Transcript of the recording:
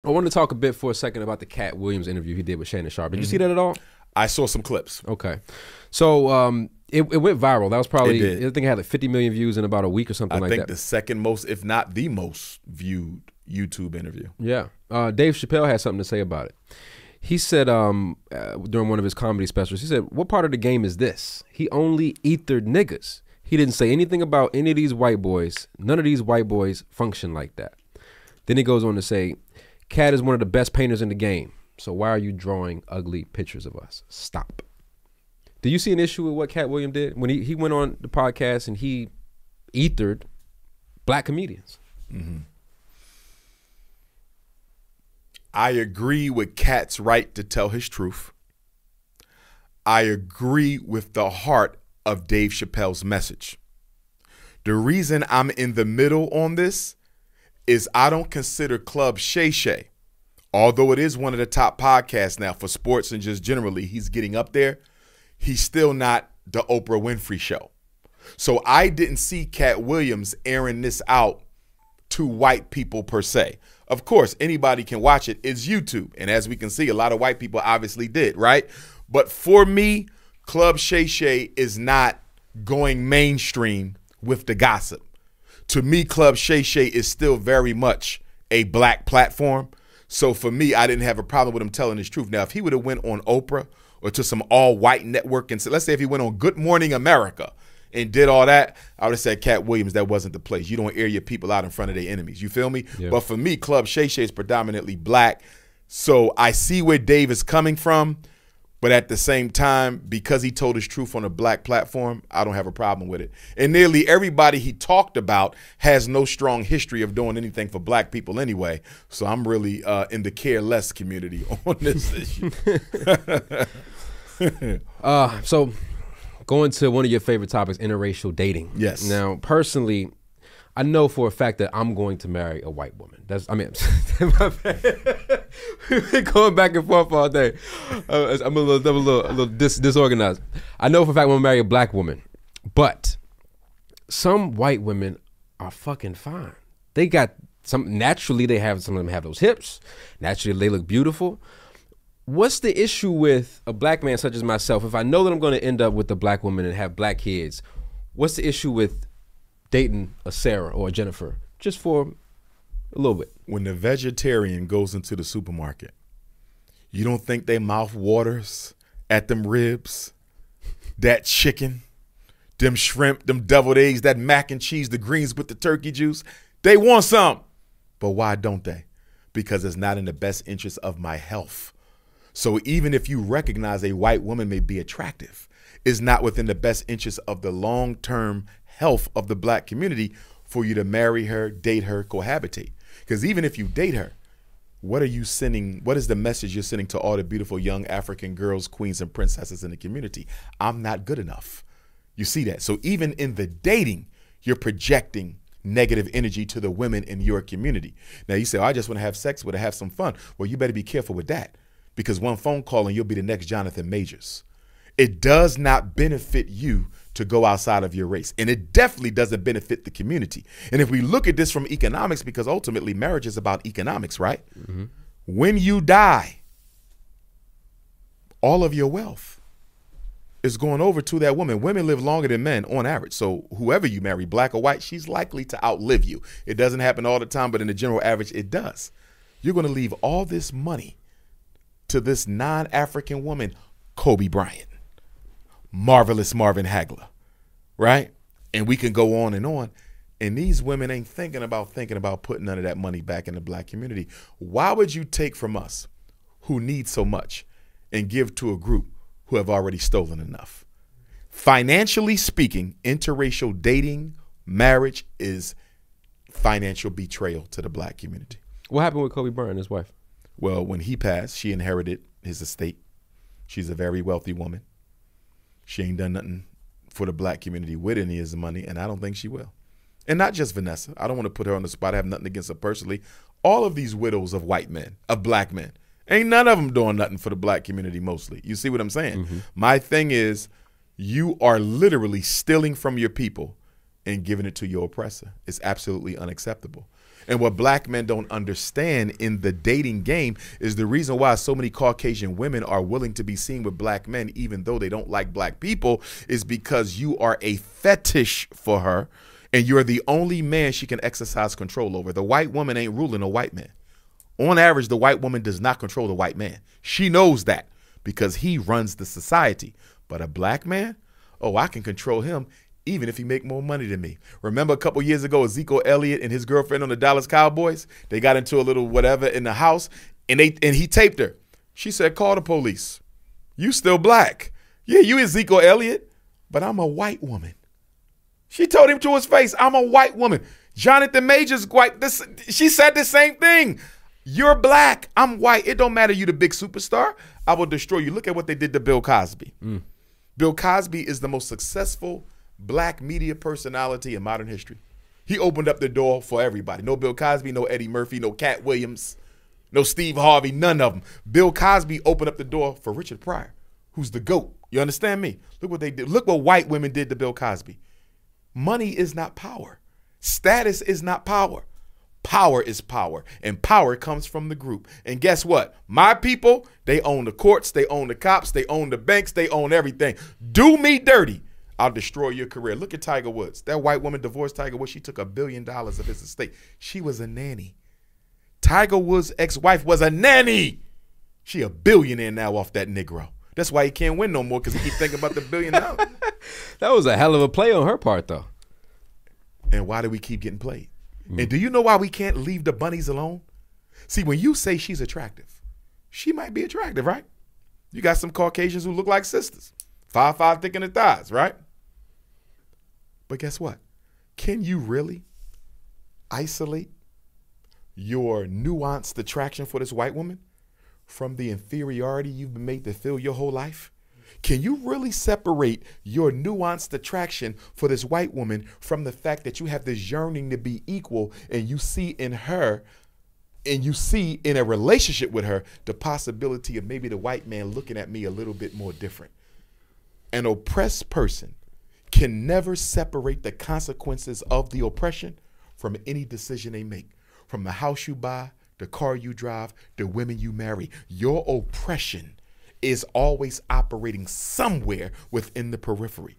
I wanted to talk a bit for a second about the Katt Williams interview he did with Shannon Sharp. Did you see that at all? I saw some clips. Okay. So it went viral. That was probably, It did. I think it had like 50 million views in about a week or something like that. I think the second most, if not the most viewed YouTube interview. Yeah. Dave Chappelle had something to say about it. He said during one of his comedy specials, he said, "What part of the game is this? He only ethered niggas. He didn't say anything about any of these white boys. None of these white boys function like that." Then he goes on to say, "Katt is one of the best painters in the game. So why are you drawing ugly pictures of us? Stop." Do you see an issue with what Katt Williams did when he went on the podcast and he ethered black comedians? Mm-hmm. I agree with Katt's right to tell his truth. I agree with the heart of Dave Chappelle's message. The reason I'm in the middle on this is I don't consider Club Shay Shay, although it is one of the top podcasts now for sports and just generally, he's getting up there. He's still not the Oprah Winfrey Show. So I didn't see Katt Williams airing this out to white people per se. Of course, anybody can watch it. It's YouTube. And as we can see, a lot of white people obviously did, right? But for me, Club Shay Shay is not going mainstream with the gossip. To me, Club Shay Shay is still very much a black platform. So for me, I didn't have a problem with him telling his truth. Now, if he would have went on Oprah or to some all-white network and said, let's say if he went on Good Morning America and did all that, I would have said, Katt Williams, that wasn't the place. You don't air your people out in front of their enemies. You feel me? Yeah. But for me, Club Shay Shay is predominantly black. So I see where Dave is coming from. But at the same time, because he told his truth on a black platform, I don't have a problem with it. And nearly everybody he talked about has no strong history of doing anything for black people anyway. So I'm really in the care less community on this issue. So going to one of your favorite topics, interracial dating. Yes. Now, personally, I know for a fact that I'm going to marry a white woman. We've been going back and forth all day. I'm a little disorganized. I know for a fact I'm going to marry a black woman. But some white women are fucking fine. They got naturally some of them have those hips. Naturally, they look beautiful. What's the issue with a black man such as myself? If I know that I'm going to end up with a black woman and have black kids, what's the issue with dating a Sarah or a Jennifer just for a little bit? When the vegetarian goes into the supermarket, you don't think they mouth waters at them ribs, that chicken, them shrimp, them deviled eggs, that mac and cheese, the greens with the turkey juice? They want some. But why don't they? Because it's not in the best interest of my health. So even if you recognize a white woman may be attractive, it's not within the best interest of the long-term health of the black community for you to marry her, date her, cohabitate. Because even if you date her, what are you sending? What is the message you're sending to all the beautiful young African girls, queens, and princesses in the community? I'm not good enough. You see that? So even in the dating, you're projecting negative energy to the women in your community. Now you say, oh, I just want to have sex with her, have some fun. Well, you better be careful with that, because one phone call and you'll be the next Jonathan Majors. It does not benefit you to go outside of your race. And it definitely doesn't benefit the community. And if we look at this from economics, because ultimately marriage is about economics, right? Mm-hmm. When you die, all of your wealth is going over to that woman. Women live longer than men on average. So whoever you marry, black or white, she's likely to outlive you. It doesn't happen all the time, but in the general average, it does. You're going to leave all this money to this non-African woman, Kobe Bryant, Marvelous Marvin Hagler, right? And we can go on. And these women ain't thinking about putting none of that money back in the black community. Why would you take from us who need so much and give to a group who have already stolen enough? Financially speaking, interracial dating, marriage is financial betrayal to the black community. What happened with Kobe Bryant and his wife? Well, when he passed, she inherited his estate. She's a very wealthy woman. She ain't done nothing for the black community with any of his money, and I don't think she will. And not just Vanessa. I don't want to put her on the spot. I have nothing against her personally. All of these widows of white men, of black men, ain't none of them doing nothing for the black community mostly. You see what I'm saying? Mm-hmm. My thing is, you are literally stealing from your people and giving it to your oppressor. It's absolutely unacceptable. And what black men don't understand in the dating game is the reason why so many Caucasian women are willing to be seen with black men, even though they don't like black people, is because you are a fetish for her and you're the only man she can exercise control over. The white woman ain't ruling a white man. On average, the white woman does not control the white man. She knows that because he runs the society. But a black man, oh, I can control him even if he make more money than me. Remember a couple years ago, Ezekiel Elliott and his girlfriend on the Dallas Cowboys? They got into a little whatever in the house, and he taped her. She said, call the police. You still black. Yeah, you Ezekiel Elliott, but I'm a white woman. She told him to his face, I'm a white woman. Jonathan Majors white. She said the same thing. You're black. I'm white. It don't matter you the big superstar. I will destroy you. Look at what they did to Bill Cosby. Bill Cosby is the most successful black media personality in modern history. He opened up the door for everybody. No Bill Cosby, no Eddie Murphy, no Katt Williams, no Steve Harvey, none of them. Bill Cosby opened up the door for Richard Pryor, who's the GOAT. You understand me? Look what they did. Look what white women did to Bill Cosby. Money is not power. Status is not power. Power is power, and power comes from the group. And guess what? My people, they own the courts, they own the cops, they own the banks, they own everything. Do me dirty, I'll destroy your career. Look at Tiger Woods. That white woman divorced Tiger Woods. She took $1 billion of his estate. She was a nanny. Tiger Woods' ex-wife was a nanny. She a billionaire now off that Negro. That's why he can't win no more, because he keep thinking about the $1 billion. That was a hell of a play on her part, though. And why do we keep getting played? And do you know why we can't leave the bunnies alone? See, when you say she's attractive, she might be attractive, right? You got some Caucasians who look like sisters. 5'5" thick in the thighs, right? But guess what? Can you really isolate your nuanced attraction for this white woman from the inferiority you've been made to feel your whole life? Can you really separate your nuanced attraction for this white woman from the fact that you have this yearning to be equal, and you see in her, and you see in a relationship with her, the possibility of maybe the white man looking at me a little bit more different? An oppressed person can never separate the consequences of the oppression from any decision they make. From the house you buy, the car you drive, the women you marry, your oppression is always operating somewhere within the periphery.